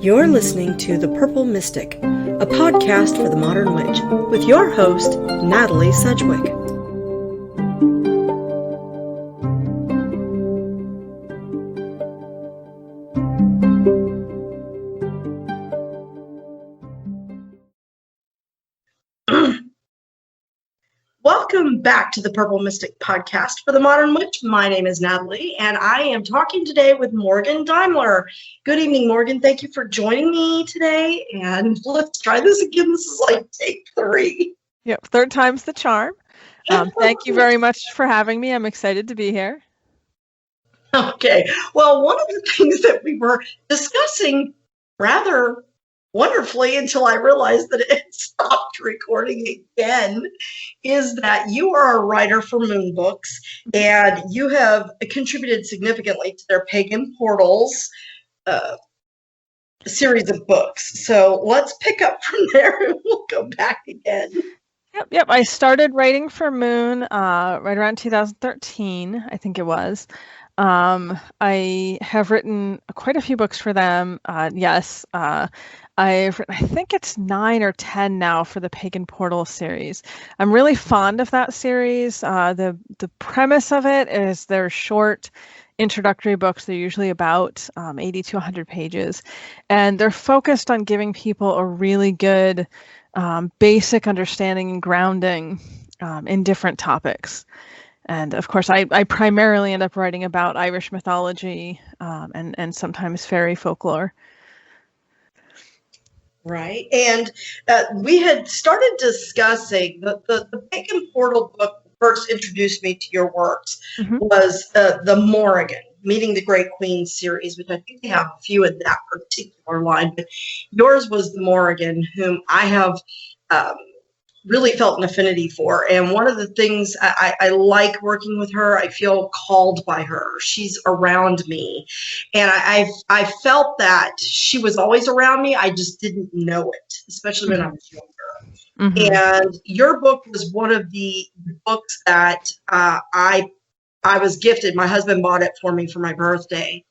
You're listening to The Purple Mystic, a podcast for the modern witch, with your host, Natalie Sedgwick. Welcome back to the Purple Mystic podcast for the modern witch. My name is Natalie, and I am talking today with Morgan Daimler. Good evening, Morgan. Thank you for joining me today, and let's try this again. This is like take 3. Yep, third time's the charm. Thank you very much for having me. I'm excited to be here. Okay. Well, one of the things that we were discussing rather wonderfully until I realized that it stopped recording again is that you are a writer for Moon Books, and you have contributed significantly to their Pagan Portals series of books. So let's pick up from there and we'll go back again. Yep. I started writing for Moon right around 2013, I think it was. I have written quite a few books for them. I've written, I think it's 9 or 10 now for the Pagan Portal series. I'm really fond of that series. The premise of it is they're short introductory books. They're usually about 80 to 100 pages, and they're focused on giving people a really good basic understanding and grounding in different topics. And of course, I primarily end up writing about Irish mythology and sometimes fairy folklore. Right. And we had started discussing the Pagan Portal book that first introduced me to your works was the Morrigan, Meeting the Great Queen series, which I think they have a few in that particular line. But yours was the Morrigan, whom I have really felt an affinity for. And one of the things I like working with her, I feel called by her. She's around me. And I felt that she was always around me. I just didn't know it, especially when I was younger. And your book was one of the books that I was gifted. My husband bought it for me for my birthday.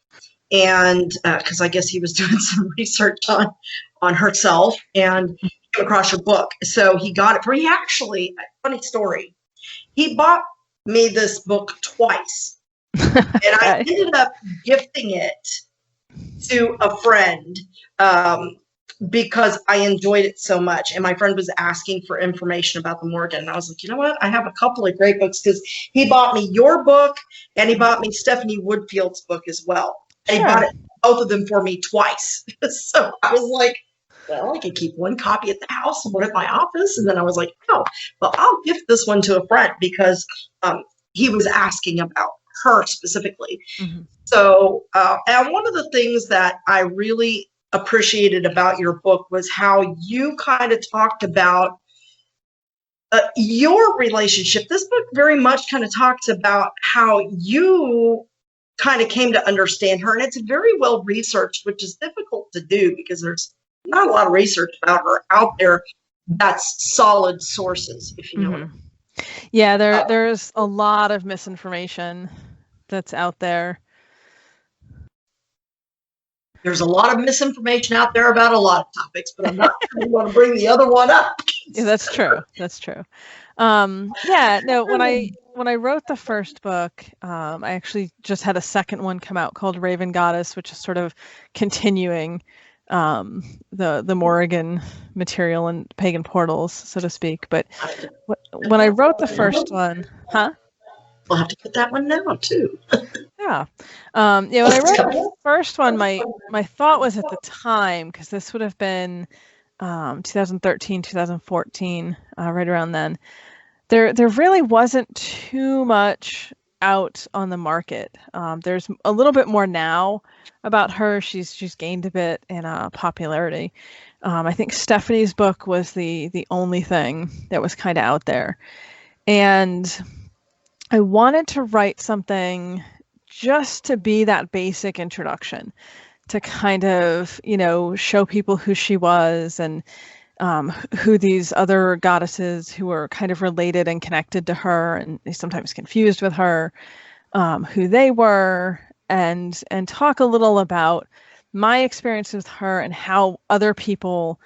And because I guess he was doing some research on herself and came across your book. So he got it for me. Actually, funny story, he bought me this book twice. And I ended up gifting it to a friend because I enjoyed it so much. And my friend was asking for information about the Morgan. And I was like, you know what? I have a couple of great books, because he bought me your book and he bought me Stephanie Woodfield's book as well. And he bought both of them for me twice. So I was like, well, I could keep one copy at the house and one at my office. And then I was like, oh, well, I'll gift this one to a friend because he was asking about her specifically. So, and one of the things that I really appreciated about your book was how you kind of talked about your relationship. This book very much kind of talks about how you kind of came to understand her. And it's very well researched, which is difficult to do because there's not a lot of research about her out there that's solid sources, if you know what I mean. Yeah, there's a lot of misinformation that's out there. There's a lot of misinformation out there about a lot of topics, but I'm not sure we want to bring the other one up. Yeah, that's true. That's true. When I wrote the first book, I actually just had a second one come out called Raven Goddess, which is sort of continuing the Morrigan material and Pagan Portals, so to speak. But when I wrote the first one, We'll have to put that one down too. Yeah. When I wrote the first one, my thought was at the time, because this would have been 2013, 2014, right around then, there really wasn't too much out on the market. There's a little bit more now about her. She's gained a bit in popularity. I think Stephanie's book was the only thing that was kind of out there. And I wanted to write something just to be that basic introduction, to kind of, show people who she was and who these other goddesses who were kind of related and connected to her and sometimes confused with her, who they were, and talk a little about my experience with her and how other people,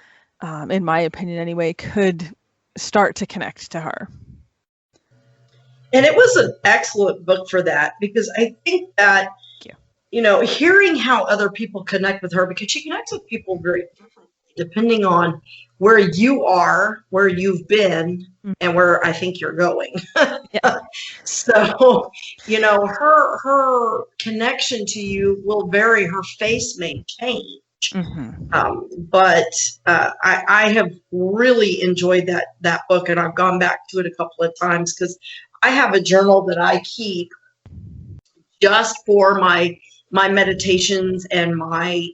in my opinion anyway, could start to connect to her. And it was an excellent book for that, because I think that, hearing how other people connect with her, because she connects with people very differently depending on where you are, where you've been, and where I think you're going. So, her connection to you will vary. Her face may change. But I have really enjoyed that book, and I've gone back to it a couple of times, because I have a journal that I keep just for my meditations and my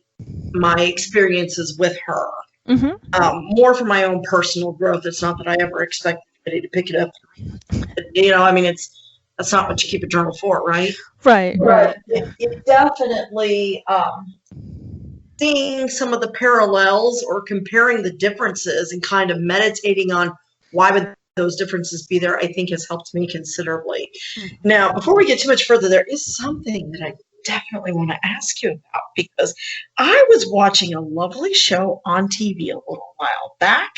experiences with her. More for my own personal growth. It's not that I ever expect anybody to pick it up. That's not what you keep a journal for, right? Right. It definitely, seeing some of the parallels or comparing the differences and kind of meditating on why would those differences be there, I think has helped me considerably. Now, before we get too much further, there is something that I definitely want to ask you about, because I was watching a lovely show on TV a little while back,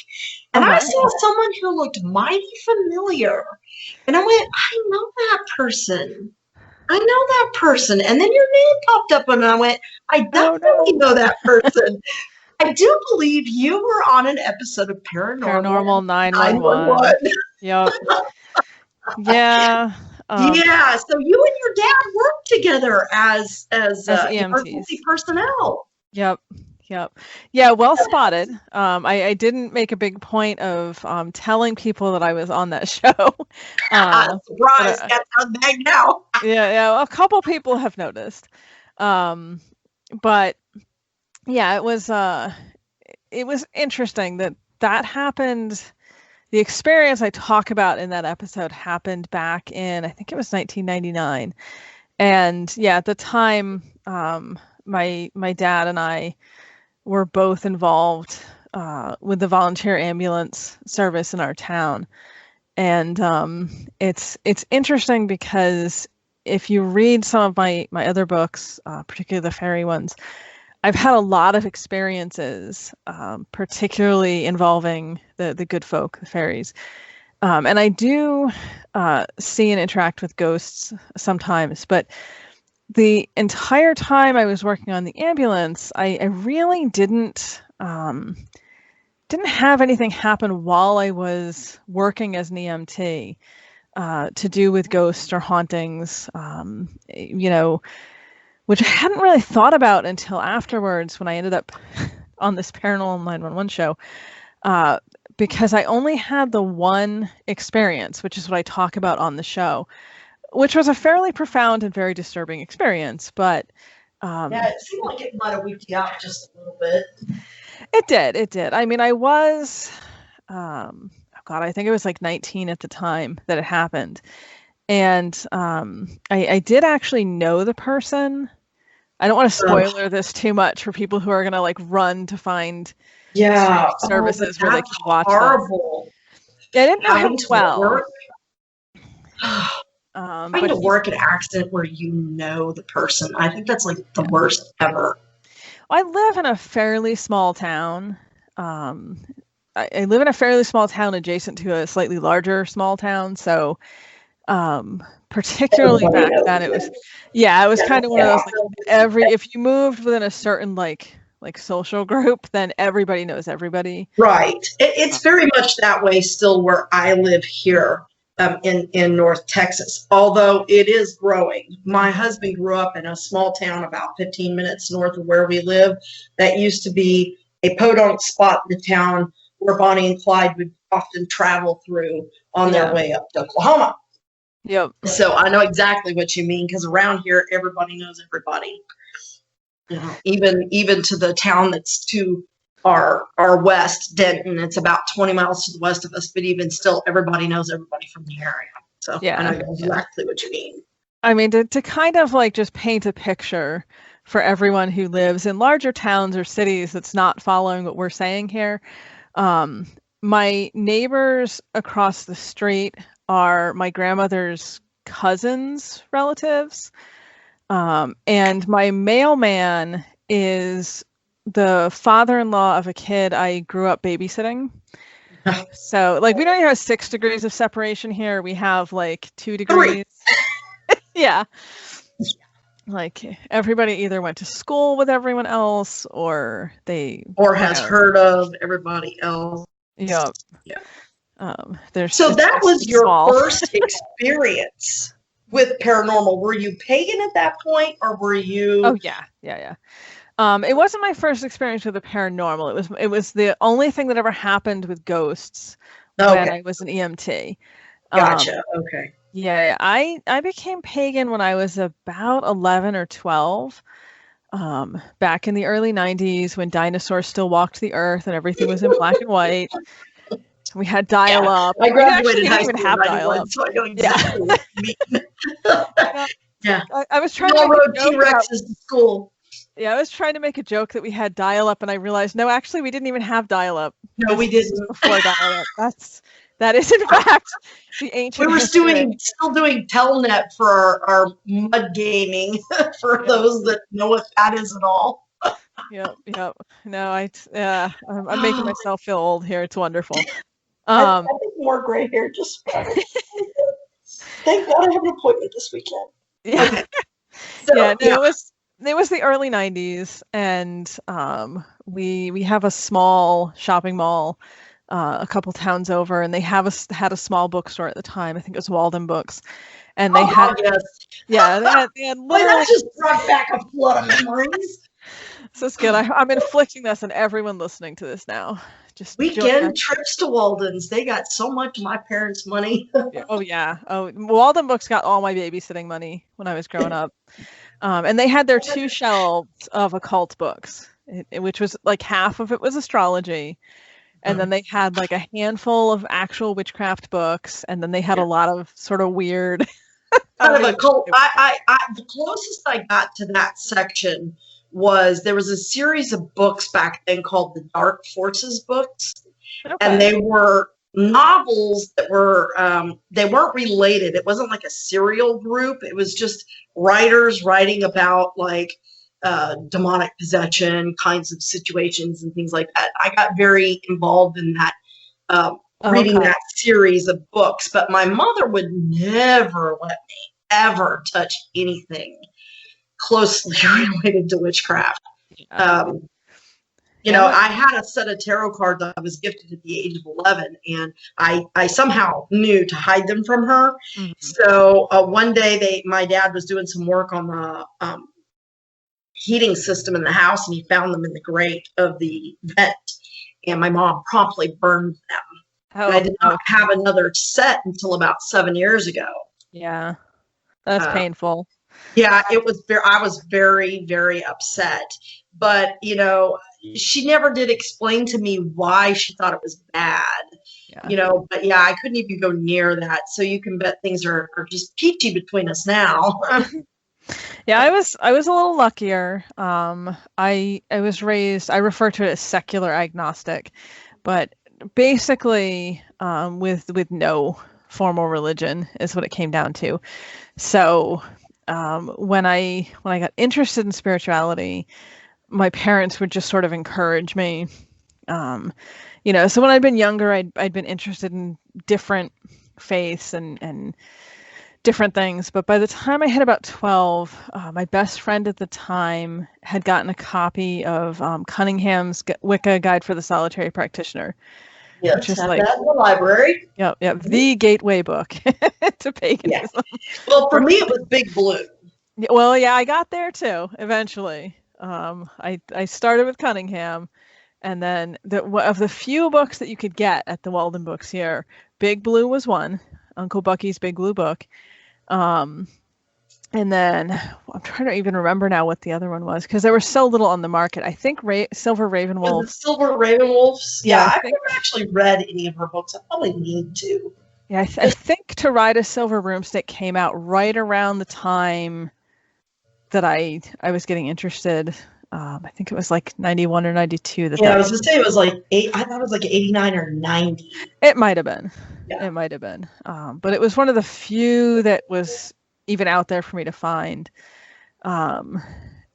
and I saw someone who looked mighty familiar, and I went, I know that person. And then your name popped up, and I went, I definitely know that person. I do believe you were on an episode of Paranormal 911. Yep. Yeah. Yeah. So you and your dad worked together as EMTs. emergency personnel. Yep. Yeah, well spotted. I didn't make a big point of telling people that I was on that show. Surprise! That's on bag now. Yeah. A couple people have noticed, but yeah, it was interesting that happened. The experience I talk about in that episode happened back in, I think it was 1999, and yeah, at the time, my dad and I were both involved with the volunteer ambulance service in our town. And it's interesting because if you read some of my other books, particularly the fairy ones, I've had a lot of experiences, particularly involving the Goodfolk, the fairies. And I do see and interact with ghosts sometimes, but the entire time I was working on the ambulance, I really didn't have anything happen while I was working as an EMT to do with ghosts or hauntings, which I hadn't really thought about until afterwards when I ended up on this Paranormal 911 show, because I only had the one experience, which is what I talk about on the show, which was a fairly profound and very disturbing experience. But yeah, it seemed like it might have weaked you out just a little bit. It did. I mean, I was, I think it was like 19 at the time that it happened. And I did actually know the person. I don't want to spoiler this too much for people who are going to like run to find services where they can watch horrible. Yeah, I didn't know him well. Trying to work an accident where you know the person, I think that's like the worst ever. I live in a fairly small town. I live in a fairly small town adjacent to a slightly larger small town. So particularly back then, it was kind of one of those, like, if you moved within a certain like social group, then everybody knows everybody. Right. It's very much that way still where I live here. In North Texas, although it is growing. My husband grew up in a small town about 15 minutes north of where we live that used to be a podunk spot in the town where Bonnie and Clyde would often travel through on their way up to Oklahoma. Yep. So I know exactly what you mean, because around here everybody knows everybody. Even to the town that's to our west, Denton, it's about 20 miles to the west of us, but even still, everybody knows everybody from the area. So I know exactly what you mean. I mean, to kind of like just paint a picture for everyone who lives in larger towns or cities that's not following what we're saying here. My neighbors across the street are my grandmother's cousins' relatives. And my mailman is the father-in-law of a kid I grew up babysitting. So, like, we don't even have 6 degrees of separation here. We have, like, 2 degrees. Yeah. Like, everybody either went to school with everyone else or has heard of everybody else. Yeah. So that was your first experience with paranormal. Were you pagan at that point, or were you? Oh, yeah. It wasn't my first experience with the paranormal. It was the only thing that ever happened with ghosts when I was an EMT. Gotcha. Okay. Yeah, I became pagan when I was about 11 or 12. Back in the early 90s when dinosaurs still walked the earth and everything was in black and white. We had dial-up. I graduated high school even have dial-up. So I know exactly what you mean. Yeah. I was trying to rode T-Rexes to school. Yeah, I was trying to make a joke that we had dial-up, and I realized, no, actually, we didn't even have dial-up. No, we didn't. Before dial-up. That is, in fact, the ancient. We were still doing Telnet for our mud gaming, for those that know what that is at all. Yep. No, I'm making myself feel old here. It's wonderful. I think more gray hair just. Thank God I have an appointment this weekend. Yeah. Okay. It was the early 90s, and we have a small shopping mall a couple towns over, and they had a small bookstore at the time. I think it was Walden Books, and they had they had literally. That just brought back a flood of memories. So it's good. I'm inflicting this on everyone listening to this now. Just weekend trips to Walden's. They got so much of my parents' money. Oh yeah. Oh, Walden Books got all my babysitting money when I was growing up. And they had their 2 shelves of occult books, which was like half of it was astrology. And then they had like a handful of actual witchcraft books. And then they had a lot of sort of weird. Kind of occult. The closest I got to that section was there was a series of books back then called the Dark Forces books. Okay. And they were novels that were, they weren't related. It wasn't like a serial group. It was just writers writing about like demonic possession kinds of situations and things like that. I got very involved in that, reading that series of books, but my mother would never let me ever touch anything closely related to witchcraft. You know, I had a set of tarot cards I was gifted at the age of 11, and I somehow knew to hide them from her. Mm-hmm. So one day my dad was doing some work on the heating system in the house, and he found them in the grate of the vent, and my mom promptly burned them. Oh, I did not have another set until about 7 years ago. Yeah, that's painful. Yeah, it was. I was very, very upset. But you know, she never did explain to me why she thought it was bad. Yeah. You know, but yeah, I couldn't even go near that. So you can bet things are just peachy between us now. Yeah, I was a little luckier. I was raised. I refer to it as secular agnostic, but basically with no formal religion is what it came down to. So when I got interested in spirituality, my parents would just sort of encourage me. You know, so when I'd been younger, I'd been interested in different faiths and different things. But by the time I hit about 12, my best friend at the time had gotten a copy of Cunningham's Wicca Guide for the Solitary Practitioner. Yes, which is like that in the library. Yep, the gateway book to paganism. Yeah. Well, for me, it was Big Blue. Well, yeah, I got there too eventually. I started with Cunningham, and then of the few books that you could get at the Walden Books here, Big Blue was one, Uncle Bucky's Big Blue book. And then I'm trying to even remember now what the other one was, because there was so little on the market. I think Silver Ravenwolf. Silver Ravenwolves. Yeah, I've never actually read any of her books. I probably need to. Yeah, I think To Ride a Silver Broomstick came out right around the time that I was getting interested. I think it was like 91 or 92. I was going to say it was like I thought it was like 89 or 90. It might have been. Yeah. It might have been. But it was one of the few that was even out there for me to find.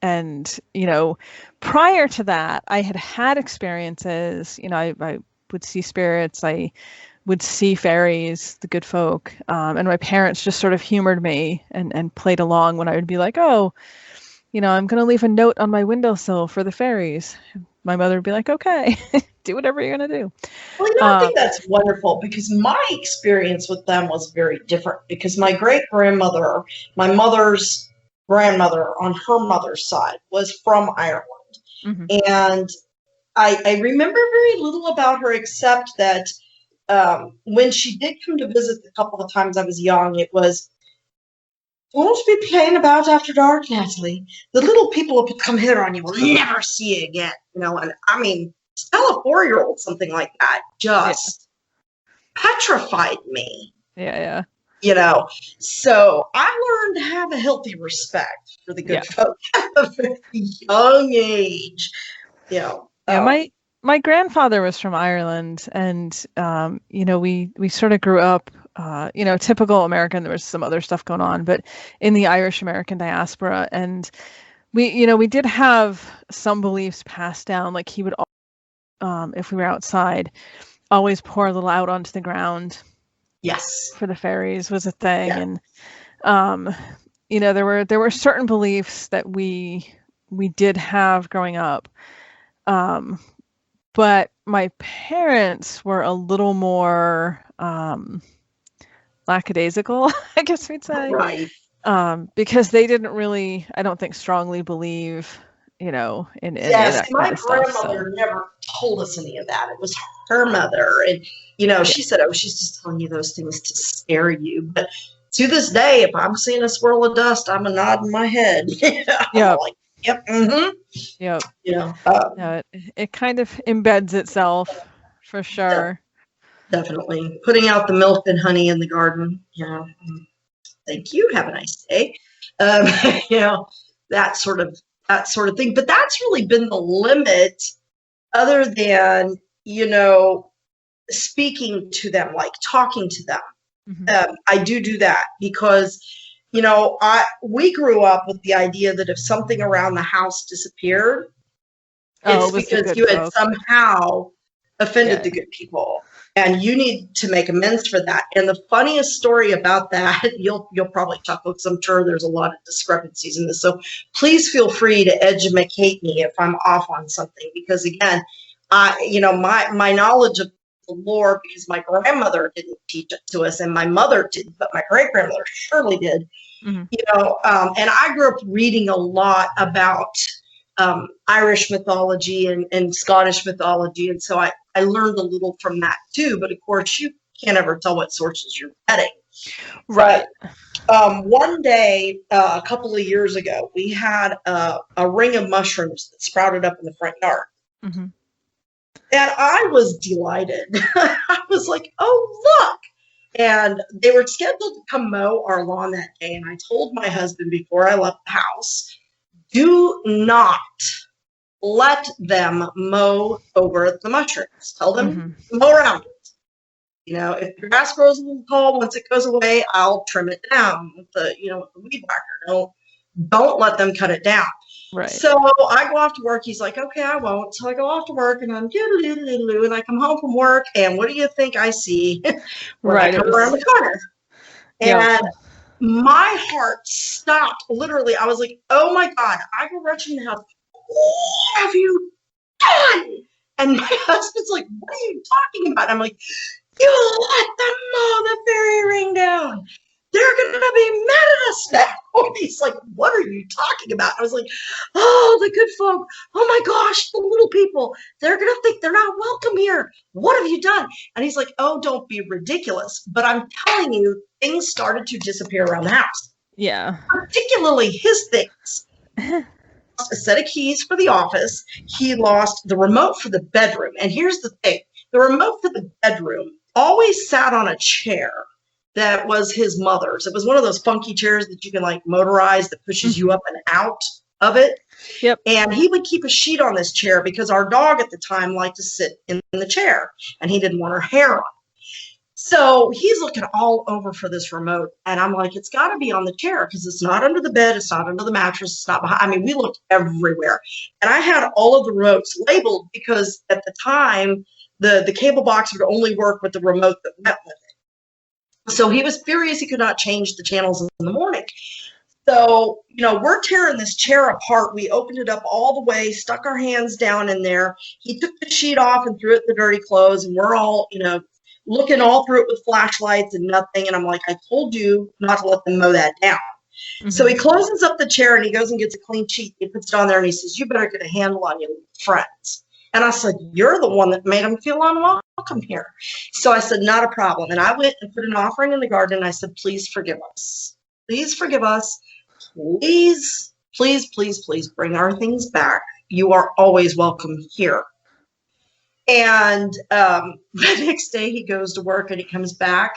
And, prior to that, I had experiences, I would see spirits, I would see fairies, the good folk, and my parents just sort of humored me and played along when I would be like, oh, I'm going to leave a note on my windowsill for the fairies. My mother would be like, okay, do whatever you're going to do. Well, I think that's wonderful, because my experience with them was very different, because my great-grandmother, my mother's grandmother on her mother's side, was from Ireland. Mm-hmm. And I remember very little about her, except that when she did come to visit the couple of times I was young, it was, "Don't be playing about after dark, Natalie. The little people who come here on you will never see you again." And I mean, tell a 4-year-old something like that just petrified me. Yeah. So I learned to have a healthy respect for the good folk at a very young age. My grandfather was from Ireland, and we sort of grew up, typical American. There was some other stuff going on, but in the Irish American diaspora, and we did have some beliefs passed down. Like, he would, if we were outside, always pour a little out onto the ground. Yes, for the fairies was a thing, and there were certain beliefs that we did have growing up. But my parents were a little more lackadaisical, I guess we'd say. Right. Because they didn't really, I don't think, strongly believe, in yes, that my kind of stuff. grandmother never told us any of that. It was her mother. And, she said, "Oh, she's just telling you those things to scare you." But to this day, if I'm seeing a swirl of dust, I'm nodding my head. Yeah. Like, yep. Mm-hmm. Yep. It kind of embeds itself, for sure. Definitely. Putting out the milk and honey in the garden. Thank you. Have a nice day. That sort of thing. But that's really been the limit, other than, speaking to them, like talking to them. Mm-hmm. I do that because, we grew up with the idea that if something around the house disappeared, it's because you had somehow offended the good people, and you need to make amends for that. And the funniest story about that, you'll probably chuckle, because I'm sure there's a lot of discrepancies in this. So please feel free to educate me if I'm off on something, because again, my knowledge of the lore, because my grandmother didn't teach it to us, and my mother didn't, but my great-grandmother surely did. Mm-hmm. And I grew up reading a lot about Irish mythology and Scottish mythology, and so I learned a little from that too. But of course, you can't ever tell what sources you're getting. Right. But, one day, a couple of years ago, we had a ring of mushrooms that sprouted up in the front yard. Mm-hmm. And I was delighted. I was like, "Oh, look." And they were scheduled to come mow our lawn that day. And I told my husband before I left the house, do not let them mow over the mushrooms. Tell them to mow around it. If your grass grows a little tall, once it goes away, I'll trim it down with the weed whacker. Don't let them cut it down. Right. So I go off to work. He's like, "Okay, I won't." So I go off to work, and I'm doodle-doodle-doodle, and I come home from work, and what do you think I see when I come around the corner? And my heart stopped. Literally, I was like, "Oh my God!" I go rushing in the house. "What have you done?" And my husband's like, "What are you talking about?" I'm like, "You let them mow the fairy ring down. They're going to be mad at us now." And he's like, "What are you talking about?" I was like, "Oh, the good folk. Oh my gosh, the little people. They're going to think they're not welcome here. What have you done?" And he's like, "Oh, don't be ridiculous. But I'm telling you, things started to disappear around the house." Yeah. Particularly his things. A set of keys for the office. He lost the remote for the bedroom. And here's the thing. The remote for the bedroom always sat on a chair that was his mother's. It was one of those funky chairs that you can motorize that pushes you up and out of it. Yep. And he would keep a sheet on this chair because our dog at the time liked to sit in the chair, and he didn't want her hair on. So he's looking all over for this remote. And I'm like, it's got to be on the chair because it's not under the bed. It's not under the mattress. It's not behind. I mean, we looked everywhere. And I had all of the remotes labeled because at the time, the cable box would only work with the remote that went with it. So he was furious he could not change the channels in the morning. So, we're tearing this chair apart. We opened it up all the way, stuck our hands down in there. He took the sheet off and threw it in the dirty clothes. And we're all, looking all through it with flashlights and nothing. And I'm like, I told you not to let them mow that down. Mm-hmm. So he closes up the chair and he goes and gets a clean sheet. He puts it on there and he says, you better get a handle on your friends. And I said, you're the one that made them feel unwelcome here. So I said, not a problem. And I went and put an offering in the garden. And I said, please forgive us. Please forgive us. Please, please, please, please bring our things back. You are always welcome here. And the next day he goes to work and he comes back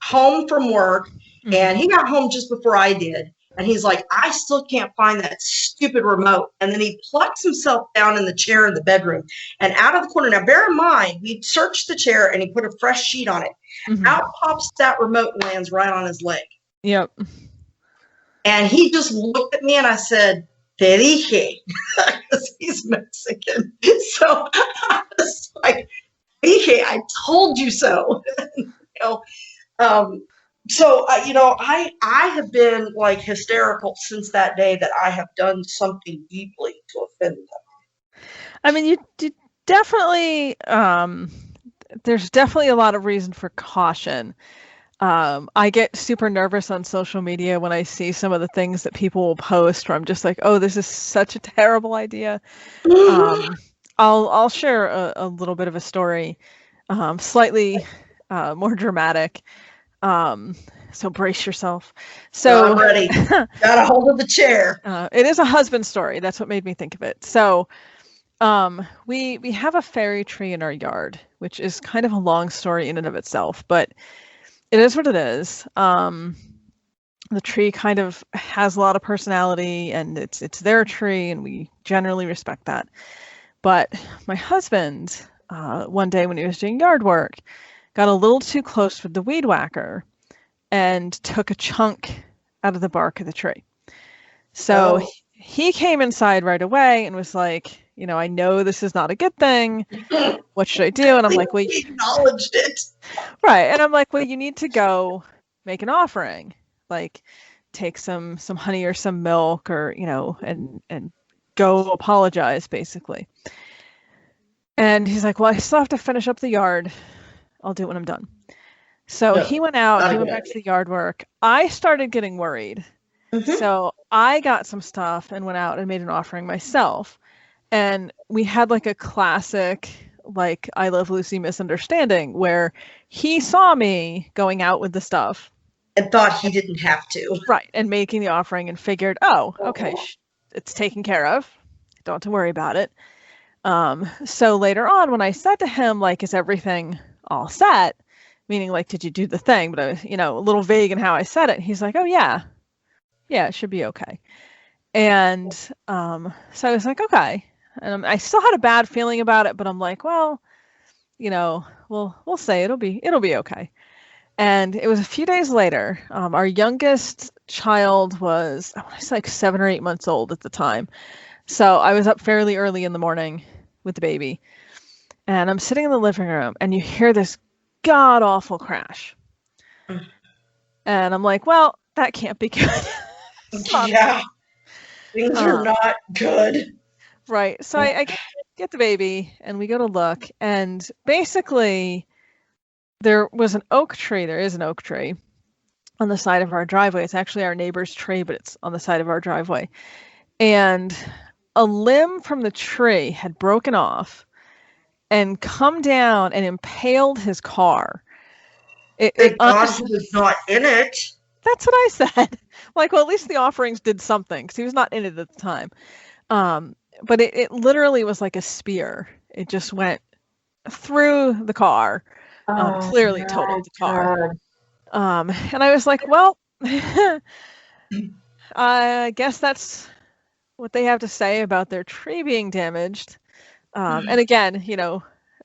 home from work. Mm-hmm. And he got home just before I did. And he's like, I still can't find that stupid remote. And then he plucks himself down in the chair in the bedroom and out of the corner. Now, bear in mind, we searched the chair and he put a fresh sheet on it. Mm-hmm. Out pops that remote and lands right on his leg. Yep. And he just looked at me and I said, te dije, because he's Mexican. So I was like, dije, I told you so. I have been like hysterical since that day that I have done something deeply to offend them. I mean, you definitely, there's definitely a lot of reason for caution. I get super nervous on social media when I see some of the things that people will post where I'm just like, oh, this is such a terrible idea. I'll share a little bit of a story, slightly more dramatic. So brace yourself. So I'm ready. Got a hold of the chair. It is a husband story. That's what made me think of it. So we have a fairy tree in our yard, which is kind of a long story in and of itself, but it is what it is. The tree kind of has a lot of personality and it's their tree and we generally respect that. But my husband, one day when he was doing yard work, got a little too close with the weed whacker and took a chunk out of the bark of the tree. So he came inside right away and was like, I know this is not a good thing. What should I do? And I'm like, well, he acknowledged it. Right. And I'm like, well, you need to go make an offering, like take some honey or some milk or, and go apologize basically. And he's like, well, I still have to finish up the yard. I'll do it when I'm done. So he went out, he went back to the yard work. I started getting worried. Mm-hmm. So I got some stuff and went out and made an offering myself. And we had like a classic, like I Love Lucy misunderstanding where he saw me going out with the stuff. And thought he didn't have to. Right. And making the offering and figured, oh, okay, it's taken care of. Don't have to worry about it. So later on when I said to him, like, is everything all set? Meaning like, did you do the thing? But I was, a little vague in how I said it. He's like, oh yeah, it should be okay. And so I was like, okay. And I still had a bad feeling about it, but I'm like, well, we'll say it'll be okay. And it was a few days later. Our youngest child was, I want to say like 7 or 8 months old at the time. So I was up fairly early in the morning with the baby. And I'm sitting in the living room and you hear this god awful crash. And I'm like, well, that can't be good. Yeah. Things are not good. Right. So I get the baby and we go to look. And basically, there was an oak tree. There is an oak tree on the side of our driveway. It's actually our neighbor's tree, but it's on the side of our driveway. And a limb from the tree had broken off and come down and impaled his car. Thank God he was not in it. That's what I said. Like, well, at least the offerings did something because he was not in it at the time. But it literally was like a spear. It just went through the car, clearly totaled the car. And I was like, well, I guess that's what they have to say about their tree being damaged. And again,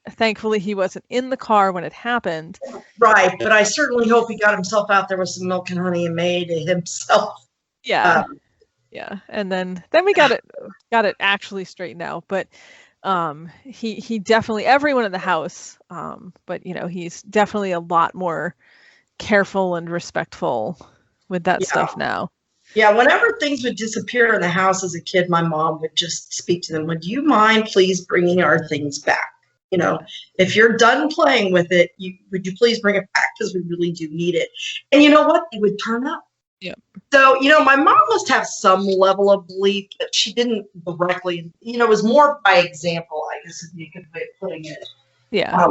Thankfully, he wasn't in the car when it happened. Right, but I certainly hope he got himself out there with some milk and honey and made it himself. Yeah, yeah, and then we got it actually straightened out. But he definitely, everyone in the house, but he's definitely a lot more careful and respectful with that stuff now. Yeah, whenever things would disappear in the house as a kid, my mom would just speak to them. Would you mind please bringing our things back? If you're done playing with it, would you please bring it back, because we really do need it. And you know what? They would turn up. Yeah. So, my mom must have some level of belief, but she didn't directly, it was more by example, I guess would be a good way of putting it. Yeah.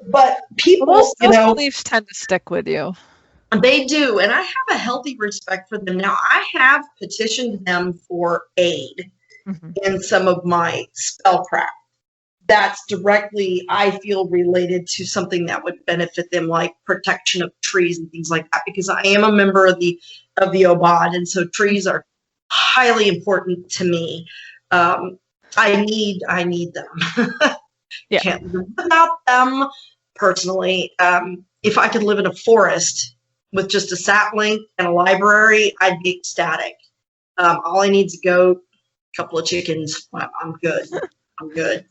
But people, those beliefs tend to stick with you. They do, and I have a healthy respect for them. Now, I have petitioned them for aid in some of my spellcraft. That's directly, I feel, related to something that would benefit them, like protection of trees and things like that, because I am a member of the OBOD, and so trees are highly important to me. I need them. Yeah. Can't live without them personally. If I could live in a forest with just a sapling and a library, I'd be ecstatic. All I need is a goat, a couple of chickens. I'm good. I'm good.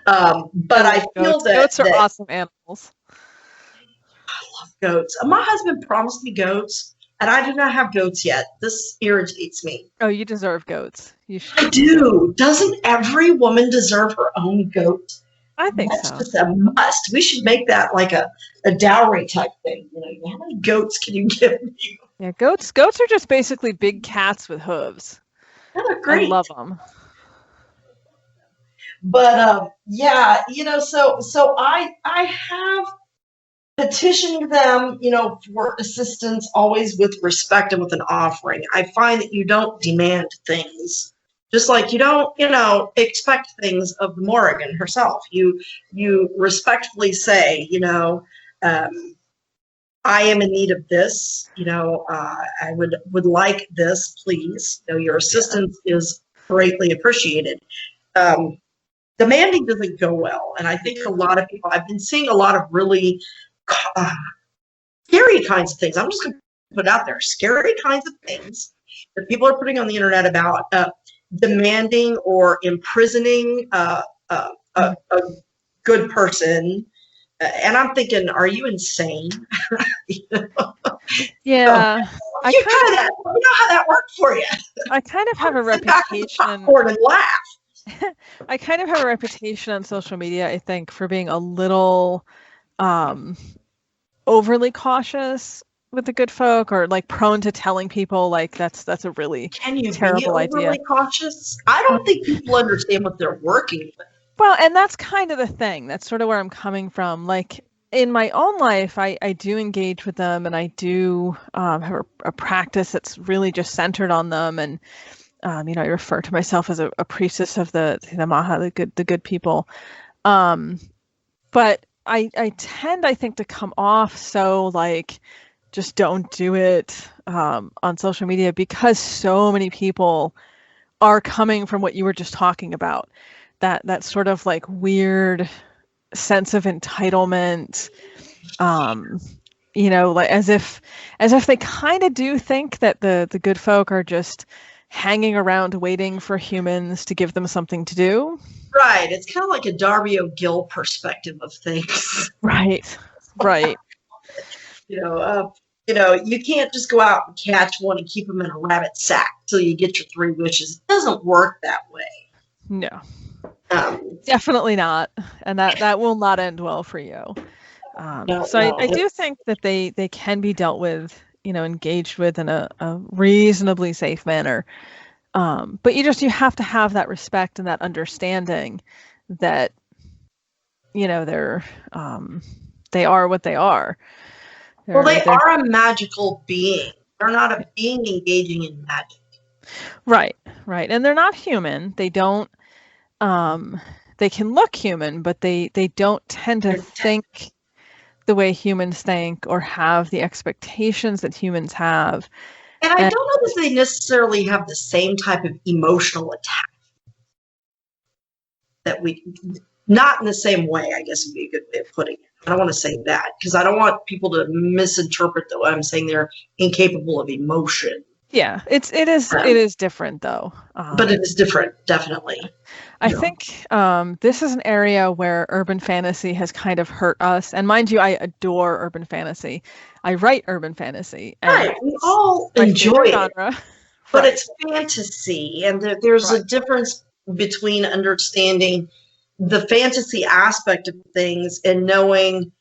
But I feel that goats are awesome animals. I love goats. My husband promised me goats, and I do not have goats yet. This irritates me. Oh, you deserve goats. You should. I do. Doesn't every woman deserve her own goat? I think That's so. Just a must. We should make that like a dowry type thing. How many goats can you give me? Yeah, goats are just basically big cats with hooves. They're great. I love them. But yeah, so I have petitioned them, for assistance, always with respect and with an offering. I find that you don't demand things, just like you don't, expect things of Morgan herself. You respectfully say, I am in need of this. I would like this, please. Your assistance is greatly appreciated. Demanding doesn't go well, and I think a lot of people, I've been seeing a lot of really scary kinds of things. I'm just going to put it out there, scary kinds of things that people are putting on the internet about demanding or imprisoning a good person. And I'm thinking, are you insane? Yeah. You know how that worked for you. I kind of have a reputation. And laugh. I kind of have a reputation on social media, I think, for being a little overly cautious with the good folk, or like prone to telling people like that's a really terrible idea. Can you be overly cautious? I don't think people understand what they're working with. Well, and that's kind of the thing. That's sort of where I'm coming from. Like in my own life, I do engage with them, and I do have a practice that's really just centered on them. And I refer to myself as a priestess of the Maha, the good people. But I tend, I think, to come off so like, just don't do it on social media, because so many people are coming from what you were just talking about, that sort of like weird sense of entitlement, like as if they kind of do think that the good folk are just hanging around waiting for humans to give them something to do. Right. It's kind of like a Darby O'Gill perspective of things. Right. You can't just go out and catch one and keep them in a rabbit sack till you get your 3 wishes. It doesn't work that way. No. Definitely not. And that will not end well for you. I do think that they can be dealt with, engaged with in a reasonably safe manner. But you have to have that respect and that understanding that, they're they are what they are. They are a magical being. They're not a being engaging in magic. Right. And they're not human. They don't, they can look human, but they don't tend to think the way humans think or have the expectations that humans have. And I don't know if they necessarily have the same type of emotional attachment that not in the same way, I guess would be a good way of putting it. I don't want to say that because I don't want people to misinterpret that I'm saying they're incapable of emotion. Yeah, it is different though. But it is different, definitely. I think this is an area where urban fantasy has kind of hurt us. And mind you, I adore urban fantasy. I write urban fantasy. And right, we all enjoy it. Genre. But it's fantasy, and there's a difference between understanding the fantasy aspect of things and knowing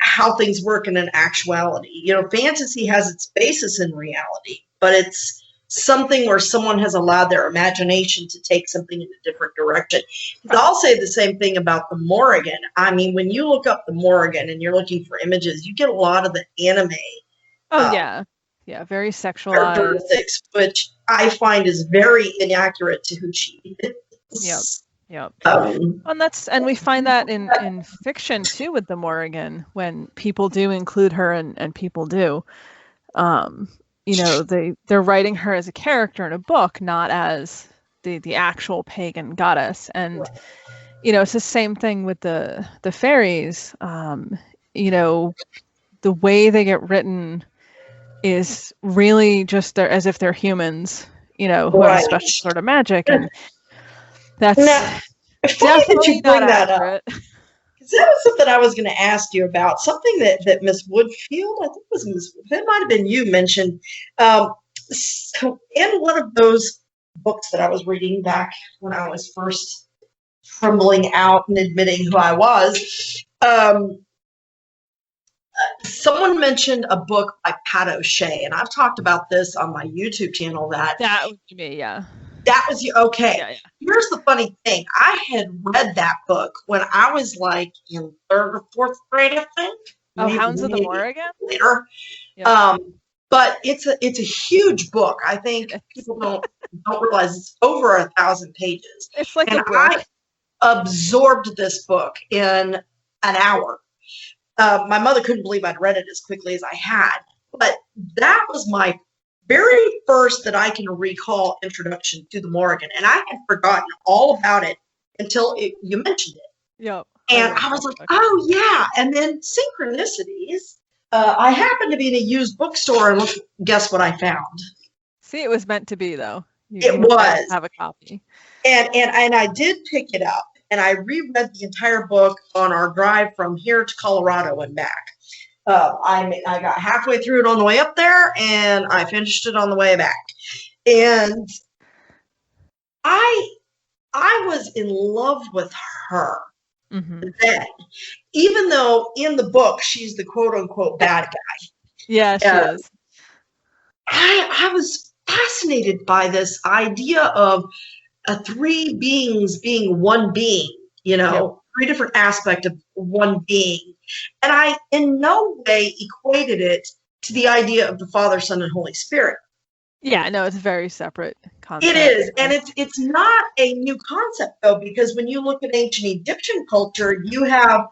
how things work in an actuality. You know, fantasy has its basis in reality, but it's something where someone has allowed their imagination to take something in a different direction. I'll say the same thing about the Morrigan. I mean, when you look up the Morrigan and you're looking for images, you get a lot of the anime. Oh, yeah, very sexualized. Which I find is very inaccurate to who she is. Yep. And we find that in fiction too with the Morrigan, when people do include her and people do. You know, they're writing her as a character in a book, not as the actual pagan goddess. And you know, it's the same thing with the fairies. You know, the way they get written is really just as if they're humans, you know, who have special sort of magic, and that's definitely not accurate. That was something I was going to ask you about. Something that Miss Woodfield, I think it was Miss Woodfield, it might have been you, mentioned. So in one of those books that I was reading back when I was first trembling out and admitting who I was, someone mentioned a book by Pat O'Shea, and I've talked about this on my YouTube channel. That was me, yeah. That was you. Okay. Yeah. Here's the funny thing. I had read that book when I was like in 3rd or 4th grade, I think. Hounds of the Morrigan? Later. Yeah. But it's a huge book. I think people don't realize it's over 1,000 pages. It's like a book. I absorbed this book in an hour. My mother couldn't believe I'd read it as quickly as I had. But that was my very first that I can recall introduction to the Morrigan, and I had forgotten all about it until you mentioned it. Yep. And I was like, oh yeah. And then synchronicities. I happened to be in a used bookstore, and guess what I found? See, it was meant to be, though. It was. Have a copy. And I did pick it up, and I reread the entire book on our drive from here to Colorado and back. I got halfway through it on the way up there, and I finished it on the way back. And I was in love with her then, even though in the book she's the quote unquote bad guy. Yeah, she is. I was fascinated by this idea of 3 beings being one being, you know, 3 different aspects of one being. And I in no way equated it to the idea of the Father, Son, and Holy Spirit. Yeah, no, it's a very separate concept. It is. And it's not a new concept, though, because when you look at ancient Egyptian culture, you have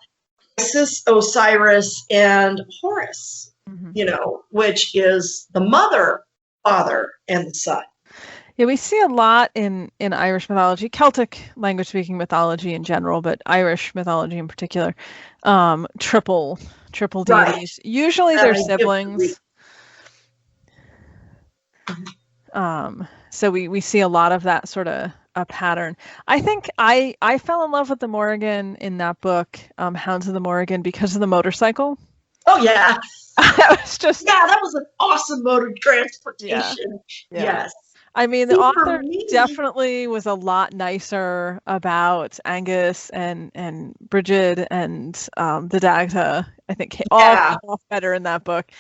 Isis, Osiris, and Horus, you know, which is the mother, father, and the son. Yeah, we see a lot in Irish mythology, Celtic language-speaking mythology in general, but Irish mythology in particular, triple deities. Right. Usually they're siblings. So we see a lot of that sort of a pattern. I think I fell in love with the Morrigan in that book, Hounds of the Morrigan, because of the motorcycle. Oh yeah. That was an awesome mode of transportation. Yeah. Yes. I mean, the author definitely was a lot nicer about Angus and Bridget and the Dagda. I think all came off better in that book.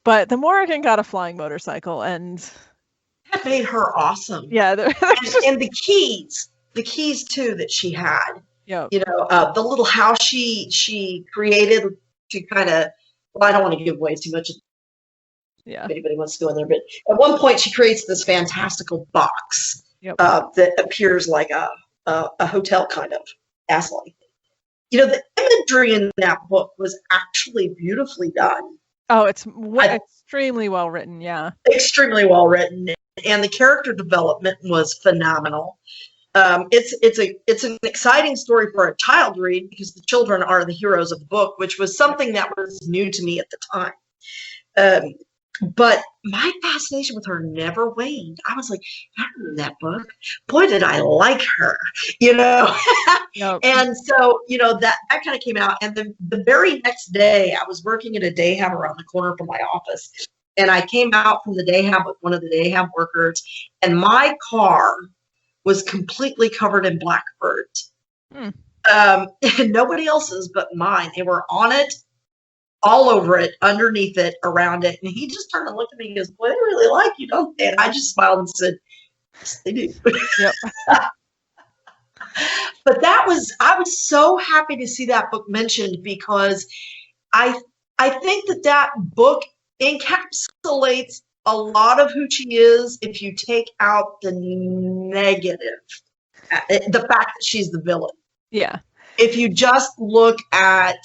But the Morrigan got a flying motorcycle, and that made her awesome. Yeah, and the keys too that she had. Yeah, you know, the little house she created to kind of. Well, I don't want to give away too much. Yeah. If anybody wants to go in there, but at one point she creates this fantastical box that appears like a hotel kind of castle. You know, the imagery in that book was actually beautifully done. Oh, it's extremely well written. Yeah, extremely well written, and the character development was phenomenal. It's an exciting story for a child to read because the children are the heroes of the book, which was something that was new to me at the time. But my fascination with her never waned. I was like, I remember that book. Boy, did I like her, you know? Yep. And so, you know, that kind of came out. And then the very next day, I was working at a day hab around the corner from my office. And I came out from the day hab with one of the day hab workers, and my car was completely covered in blackbirds. And nobody else's but mine. They were on it, all over it, underneath it, around it. And he just turned and looked at me and goes, boy, they really like you, don't they? And I just smiled and said, yes, they do. Yep. But I was so happy to see that book mentioned because I think that book encapsulates a lot of who she is if you take out the negative, the fact that she's the villain. Yeah. If you just look at,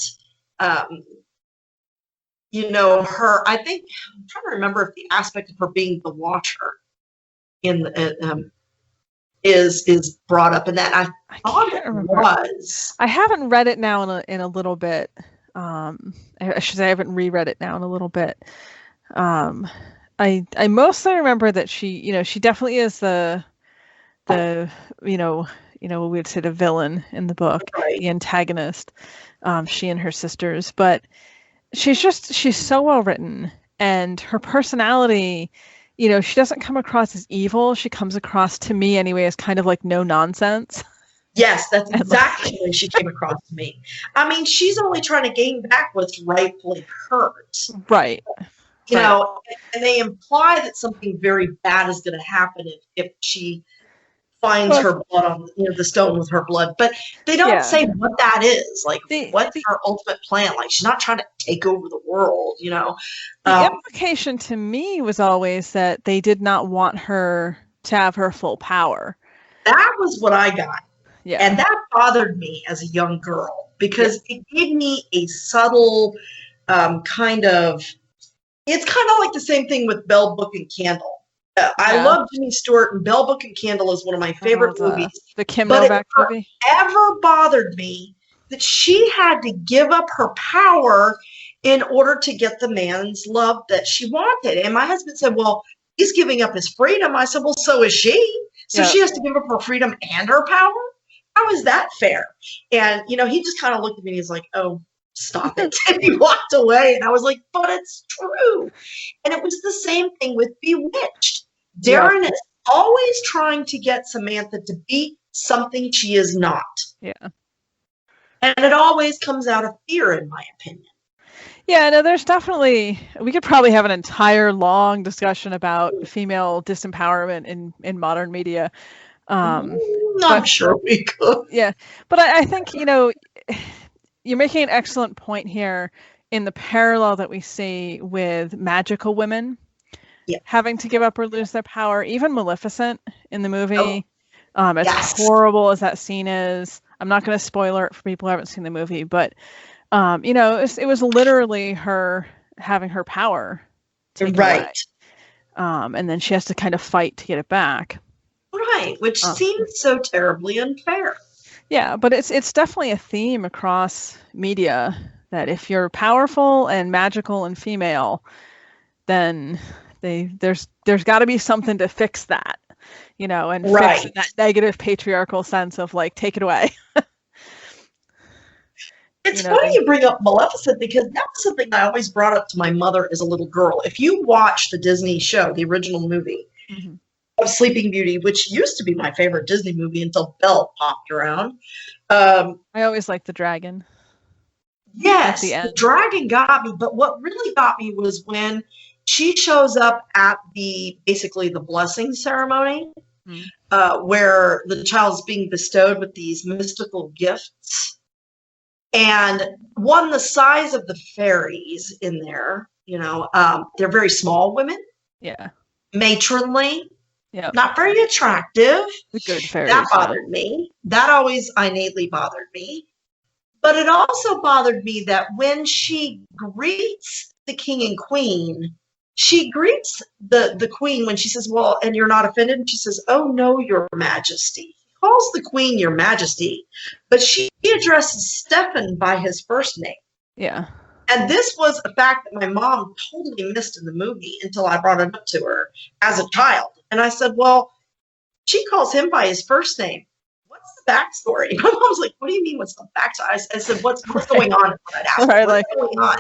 you know, her, I think, I'm trying to remember if the aspect of her being the watcher in is brought up in that. I thought it was. I haven't read it now in a little bit. I should say I haven't reread it now in a little bit. I mostly remember that she definitely is the we'd say the villain in the book, right. The antagonist, she and her sisters, but she's so well written, and her personality, you know, she doesn't come across as evil. She comes across, to me anyway, as kind of like no nonsense. Yes, that's exactly the way she came across to me. I mean, she's only trying to gain back what's rightfully hers. Right. You know, and they imply that something very bad is going to happen if she finds her blood on, you know, the stone with her blood. But they don't say what that is. Like, what's her ultimate plan? Like, she's not trying to take over the world, you know. The implication to me was always that they did not want her to have her full power. That was what I got. Yeah. And that bothered me as a young girl because it gave me a subtle kind of, it's kind of like the same thing with Bell, Book, and Candle. I love Jimmy Stewart, and Bell, Book, and Candle is one of my favorite movies. The Kim Novak movie. But it ever bothered me that she had to give up her power in order to get the man's love that she wanted. And my husband said, well, he's giving up his freedom. I said, well, so is she. So she has to give up her freedom and her power? How is that fair? And, you know, he just kind of looked at me and he's like, oh, stop it. And he walked away. And I was like, but it's true. And it was the same thing with Bewitched. Darren is always trying to get Samantha to be something she is not. Yeah. And it always comes out of fear, in my opinion. Yeah, no, there's definitely, we could probably have an entire long discussion about female disempowerment in modern media. I'm sure we could. Yeah, but I think, you know, you're making an excellent point here in the parallel that we see with magical women having to give up or lose their power. Even Maleficent in the movie, as horrible as that scene is, I'm not going to spoiler it for people who haven't seen the movie, but you know, it was literally her having her power taken away. And then she has to kind of fight to get it back. Right, which seems so terribly unfair. Yeah, but it's definitely a theme across media that if you're powerful and magical and female, then there's got to be something to fix that, you know, and fix that negative patriarchal sense of like, take it away. It's funny you bring up Maleficent because that was something I always brought up to my mother as a little girl. If you watch the Disney show, the original movie of Sleeping Beauty, which used to be my favorite Disney movie until Belle popped around. I always liked the dragon. Yes, the dragon got me. But what really got me was when she shows up at basically the blessing ceremony, where the child is being bestowed with these mystical gifts. And one, the size of the fairies in there, you know, they're very small women. Yeah. Matronly. Yeah. Not very attractive. The good fairies. That bothered me. That always innately bothered me. But it also bothered me that when she greets the king and queen, she greets the queen when she says, well, and you're not offended? And she says, oh, no, your majesty. calls the queen Your Majesty, but she addresses Stefan by his first name. Yeah. And this was a fact that my mom totally missed in the movie until I brought it up to her as a child. And I said, well, she calls him by his first name. What's the backstory? My mom's like, what do you mean, what's the backstory? I said, what's going on? What's going on?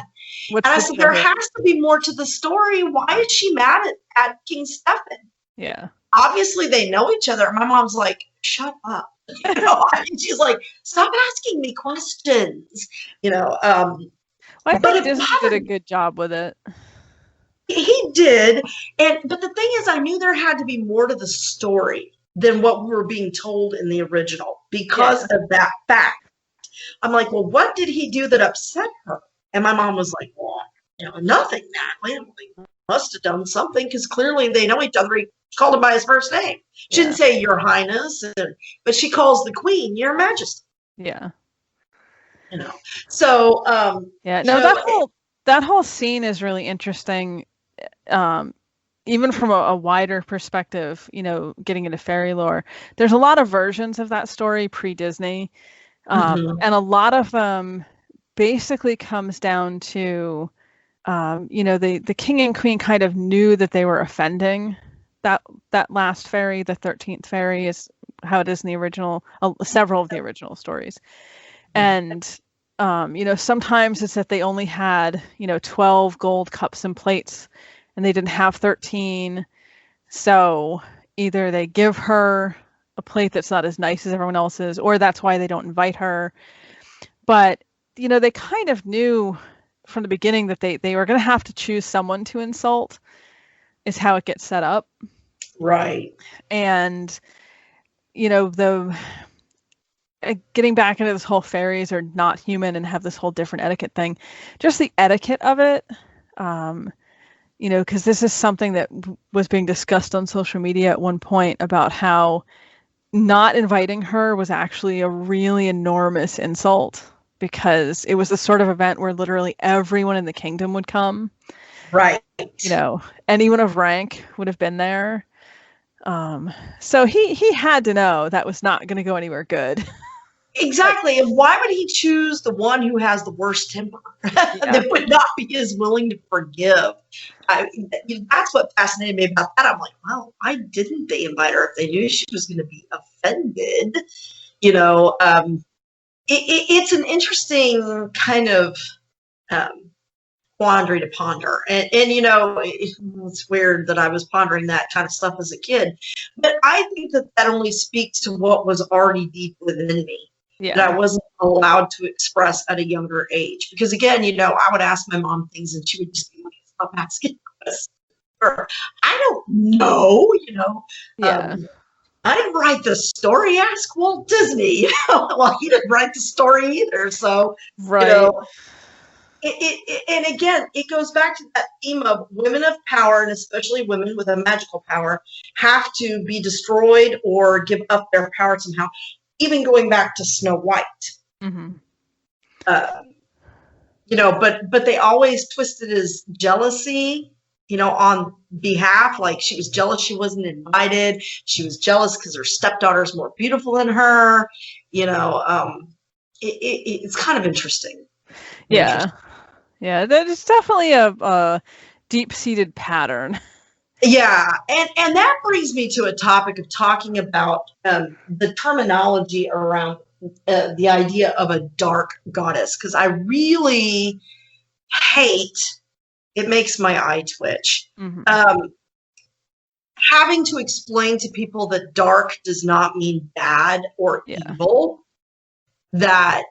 And I said, there has to be more to the story. Why is she mad at King Stefan? Yeah. Obviously, they know each other. My mom's like, shut up. You know, and she's like, stop asking me questions. You know, I think Disney did a good job with it. He did. But the thing is, I knew there had to be more to the story than what we were being told in the original because of that fact. I'm like, well, what did he do that upset her? And my mom was like, well, you know, nothing, Natalie. Like, must have done something because clearly they know each other. He called him by his first name. She didn't say Your Highness, but she calls the Queen Your Majesty. Yeah. You know, so that whole scene is really interesting, even from a wider perspective. You know, getting into fairy lore, there's a lot of versions of that story pre-Disney, and a lot of them basically comes down to, you know, the king and queen kind of knew that they were offending that last fairy. The 13th fairy is how it is in the original, several of the original stories. And, you know, sometimes it's that they only had, you know, 12 gold cups and plates and they didn't have 13. So either they give her a plate that's not as nice as everyone else's, or that's why they don't invite her. But, you know, they kind of knew from the beginning that they were going to have to choose someone to insult, is how it gets set up. Right. And, you know, getting back into this whole fairies are not human and have this whole different etiquette thing, just the etiquette of it, you know, because this is something that was being discussed on social media at one point about how not inviting her was actually a really enormous insult, because it was the sort of event where literally everyone in the kingdom would come. Right. You know, anyone of rank would have been there. So he had to know that was not going to go anywhere good. Exactly. And why would he choose the one who has the worst temper that would not be as willing to forgive? That's what fascinated me about that. I'm like, well, why didn't they invite her if they knew she was going to be offended? You know, it's an interesting kind of quandary to ponder. And you know, it's weird that I was pondering that kind of stuff as a kid. But I think that only speaks to what was already deep within me. That I wasn't allowed to express at a younger age. Because again, you know, I would ask my mom things and she would just be like, stop asking questions. Or, I don't know, you know. I didn't write the story. Ask Walt Disney. Well, he didn't write the story either. So, you know, and again, it goes back to that theme of women of power, and especially women with a magical power, have to be destroyed or give up their power somehow. Even going back to Snow White, you know, but they always twist it as jealousy, you know, on behalf, like she was jealous she wasn't invited. She was jealous because her stepdaughter is more beautiful than her. You know, it's kind of interesting. Yeah, that is definitely a deep-seated pattern. Yeah, and that brings me to a topic of talking about the terminology around the idea of a dark goddess, because I really hate, it makes my eye twitch, having to explain to people that dark does not mean bad or evil. That,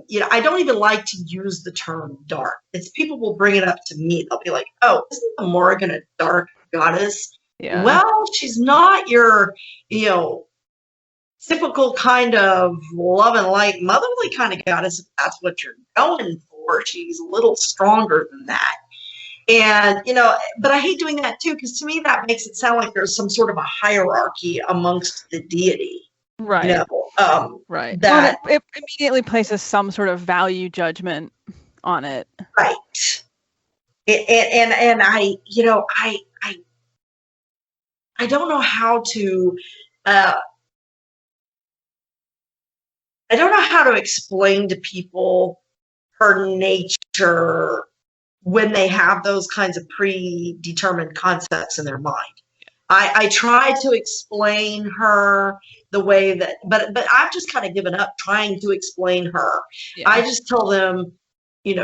you know, I don't even like to use the term dark. It's people will bring it up to me. They'll be like, oh, isn't the Morgan a dark goddess? Well, she's not your, you know, typical kind of love and light, motherly kind of goddess, if that's what you're going for. She's a little stronger than that. And, you know, but I hate doing that too, because to me that makes it sound like there's some sort of a hierarchy amongst the deity. Right. You know, right. That well, it immediately places some sort of value judgment on it. Right. And I, you know, I don't know how to I don't know how to explain to people her nature when they have those kinds of predetermined concepts in their mind. I try to explain her the way that, but I've just kind of given up trying to explain her. Yeah. I just tell them,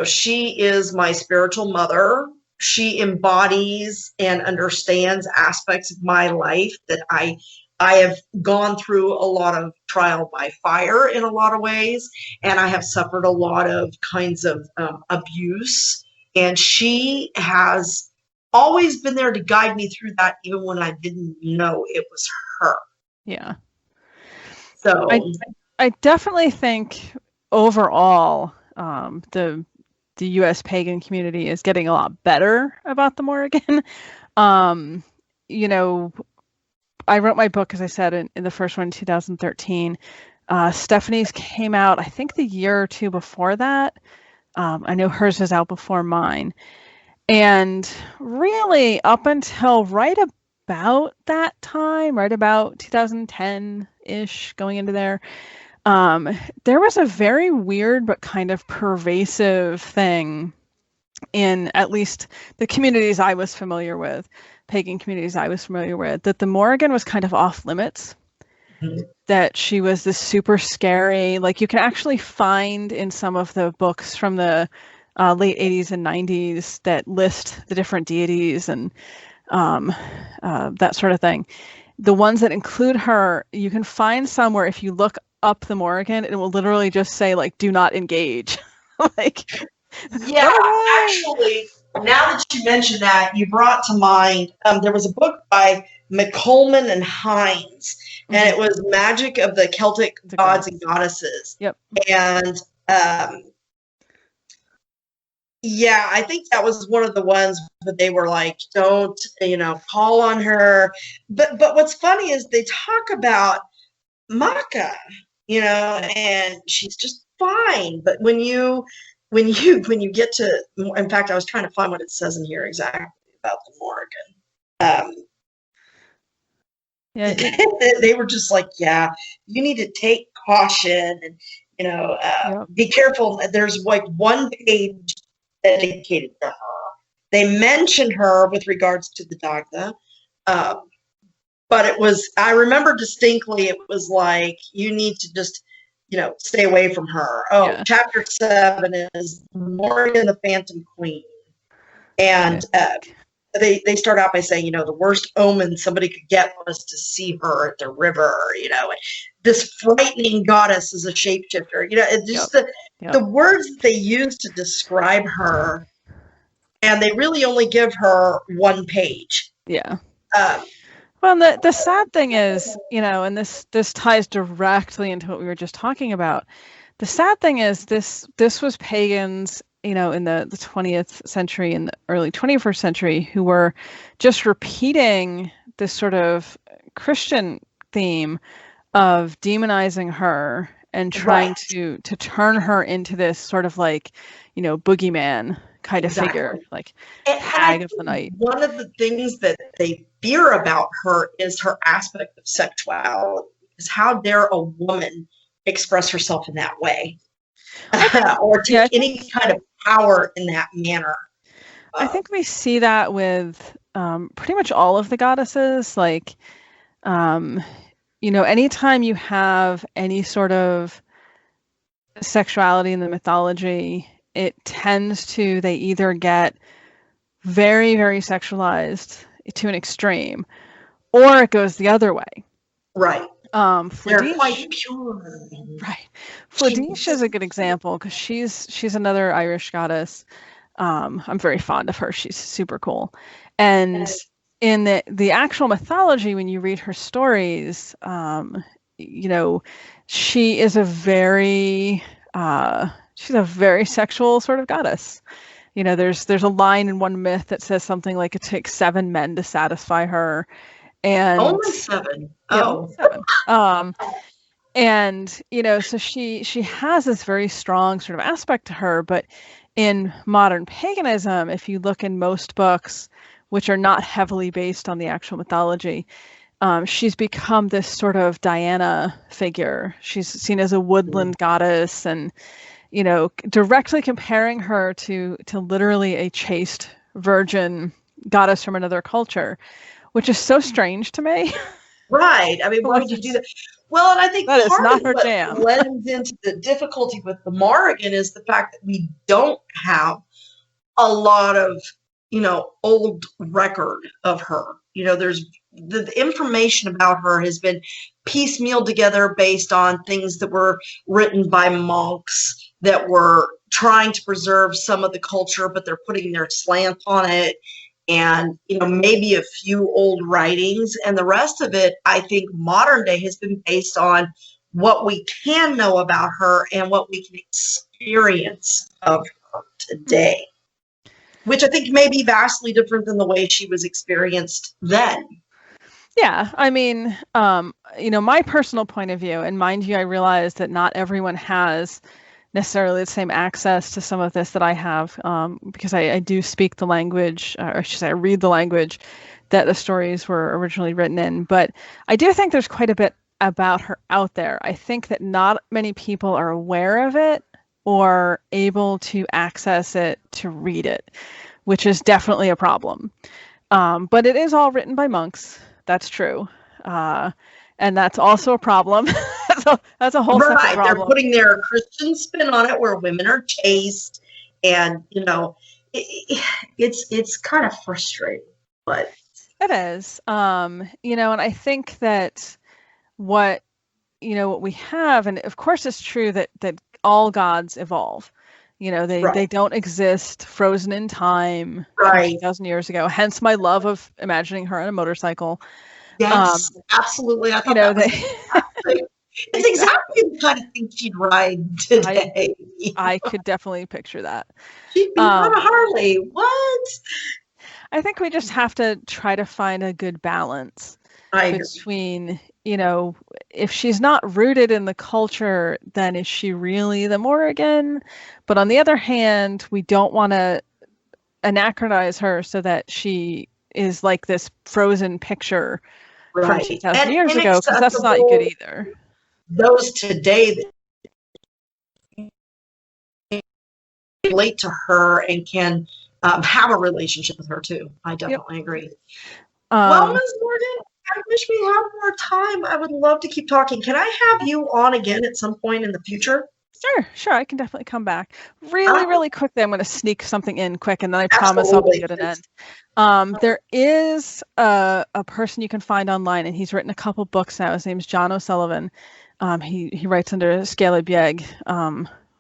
she is my spiritual mother. She embodies and understands aspects of my life that I have gone through a lot of trial by fire in a lot of ways, and I have suffered a lot of kinds of abuse. And she has always been there to guide me through that, even when I didn't know it was her. Yeah. So I definitely think overall, the U.S. pagan community is getting a lot better about the Morrigan. I wrote my book, as I said, in the first one in 2013. Stephanie's came out, I think, the year or two before that. I know hers was out before mine. And really, up until right about that time, right about 2010-ish, going into there, there was a very weird but kind of pervasive thing in at least the communities I was familiar with, pagan communities I was familiar with, that the Morrigan was kind of off limits. Mm-hmm. That she was this super scary, like you can actually find in some of the books from the late 80s and 90s that list the different deities and that sort of thing. The ones that include her, you can find somewhere if you look up the Morrigan, it will literally just say like, do not engage. Like, yeah, actually, now that you mentioned that, you brought to mind, there was a book by McColeman and Hines, and it was Magic of the Celtic Gods and Goddesses. Yep. And yeah, I think that was one of the ones that they were like, don't, call on her. But what's funny is they talk about Maka, and she's just fine. But when you get to, in fact, I was trying to find what it says in here exactly about the Morrigan. Yeah, they were just like, yeah, you need to take caution and be careful. There's like one page dedicated to her. They mentioned her with regards to the Dagda, but it was, I remember distinctly, it was like, you need to just, stay away from her. Oh, yeah. Chapter 7 is Morgan the Phantom Queen. And they start out by saying, the worst omen somebody could get was to see her at the river, this frightening goddess is a shapeshifter. Just the words that they use to describe her, and they really only give her one page. Yeah. Well, the sad thing is, and this ties directly into what we were just talking about. The sad thing is this was pagans, in the 20th century and the early 21st century who were just repeating this sort of Christian theme of demonizing her and trying to turn her into this sort of like, boogeyman kind of figure, like hag of the night. One of the things that they fear about her is her aspect of sexuality. Is how dare a woman express herself in that way, or take any kind of power in that manner. I think we see that with pretty much all of the goddesses. Like, anytime you have any sort of sexuality in the mythology, it tends to, they either get very, very sexualized to an extreme, or it goes the other way. Right. They're quite pure. Right. Fladish is a good example because she's another Irish goddess. I'm very fond of her. She's super cool. And in the actual mythology, when you read her stories, she is she's a very sexual sort of goddess. There's a line in one myth that says something like it takes 7 men to satisfy her. And only 7. Oh. 7. And so she has this very strong sort of aspect to her, but in modern paganism, if you look in most books which are not heavily based on the actual mythology, she's become this sort of Diana figure. She's seen as a woodland goddess, and directly comparing her to literally a chaste virgin goddess from another culture, which is so strange to me. Right. I mean, why would you do that? Well, and I think that is part not of her what jam. lends into the difficulty with the Morrigan is the fact that we don't have a lot of, old record of her. There's the information about her has been piecemealed together based on things that were written by monks that were trying to preserve some of the culture, but they're putting their slant on it. And, maybe a few old writings, and the rest of it, I think modern day has been based on what we can know about her and what we can experience of her today, which I think may be vastly different than the way she was experienced then. Yeah, I mean, my personal point of view, and mind you, I realize that not everyone has necessarily the same access to some of this that I have, because I do speak the language, or I should say I read the language that the stories were originally written in. But I do think there's quite a bit about her out there. I think that not many people are aware of it or able to access it to read it, which is definitely a problem. But it is all written by monks. That's true. And that's also a problem. that's a whole separate problem. They're putting their Christian spin on it, where women are chaste, and it's kind of frustrating, but it is. And I think that what we have, and of course it's true that all gods evolve. They don't exist frozen in time 2,000 years ago. Hence my love of imagining her on a motorcycle. Yes, absolutely. I thought it's exactly the kind of thing she'd ride today. I could definitely picture that. She'd be on a Harley. What? I think we just have to try to find a good balance between, if she's not rooted in the culture, then is she really the Morrigan? But on the other hand, we don't want to anachronize her so that she is like this frozen picture from 2,000 years ago, because that's not good either. Those today that relate to her and can have a relationship with her too. I definitely agree. Well, Ms. Morgan, I wish we had more time. I would love to keep talking. Can I have you on again at some point in the future? Sure. I can definitely come back. Really quickly, I'm going to sneak something in quick, and then I promise I'll be at an end. There is a person you can find online, and he's written a couple books now. His name's John O'Sullivan. He writes under Scala Bieg,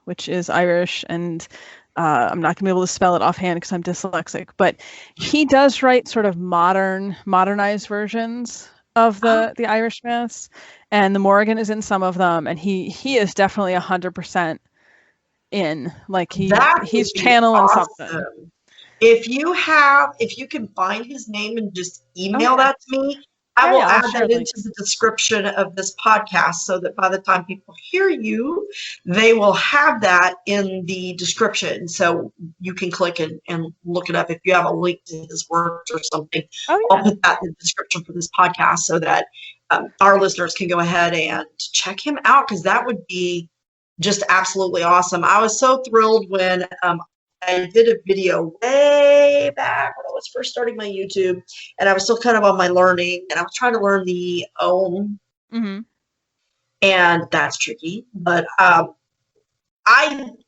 which is Irish, and I'm not going to be able to spell it offhand because I'm dyslexic. But he does write sort of modernized versions of the Irish myths, and the Morrigan is in some of them, and he is definitely 100% in. Like he's channeling something. If you can find his name and just email that to me, I will add that into the description of this podcast, so that by the time people hear you, they will have that in the description. So you can click and look it up. If you have a link to his work or something, I'll put that in the description for this podcast so that our listeners can go ahead and check him out, because that would be just absolutely awesome. I was so thrilled when I did a video way back when I was first starting my YouTube, and I was still kind of on my learning, and I was trying to learn the Om, and that's tricky. But I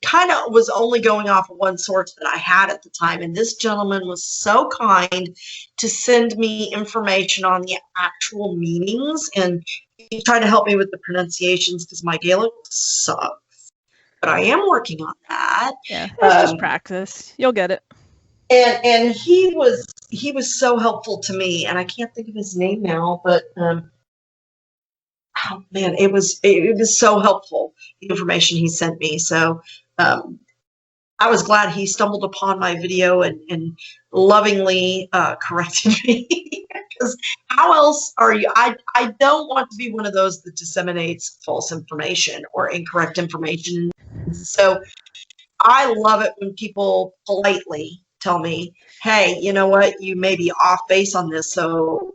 kind of was only going off of one source that I had at the time, and this gentleman was so kind to send me information on the actual meanings, and he tried to help me with the pronunciations because my Gaelic sucks. But I am working on that. Yeah, it's just practice. You'll get it. And he was so helpful to me, and I can't think of his name now, but oh man, it was so helpful, the information he sent me. So I was glad he stumbled upon my video and lovingly corrected me. Because how else are you? I don't want to be one of those that disseminates false information or incorrect information. So I love it when people politely tell me, hey, you know what, you may be off base on this, so,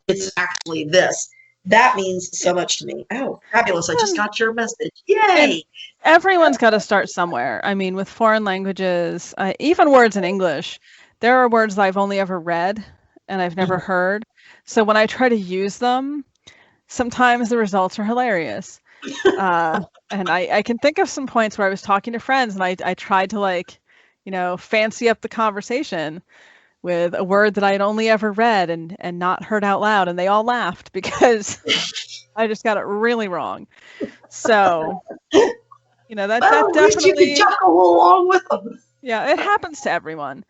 it's actually this. That means so much to me. Oh, fabulous. I just got your message. And Yay. everyone's got to start somewhere. I mean, with foreign languages, even words in English, there are words that I've only ever read and I've never heard. So when I try to use them, sometimes the results are hilarious. And I can think of some points where I was talking to friends and I tried to fancy up the conversation with a word that I had only ever read and not heard out loud, and they all laughed because I just got it really wrong. So, that At least you definitely, can chuckle along with them. yeah, it happens to everyone,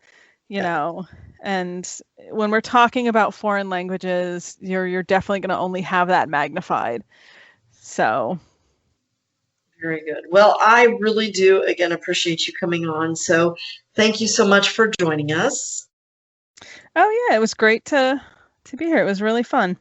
and when we're talking about foreign languages, you're definitely going to only have that magnified. So. Very good. Well, I really do, again, appreciate you coming on. So thank you so much for joining us. Oh, yeah, it was great to be here. It was really fun.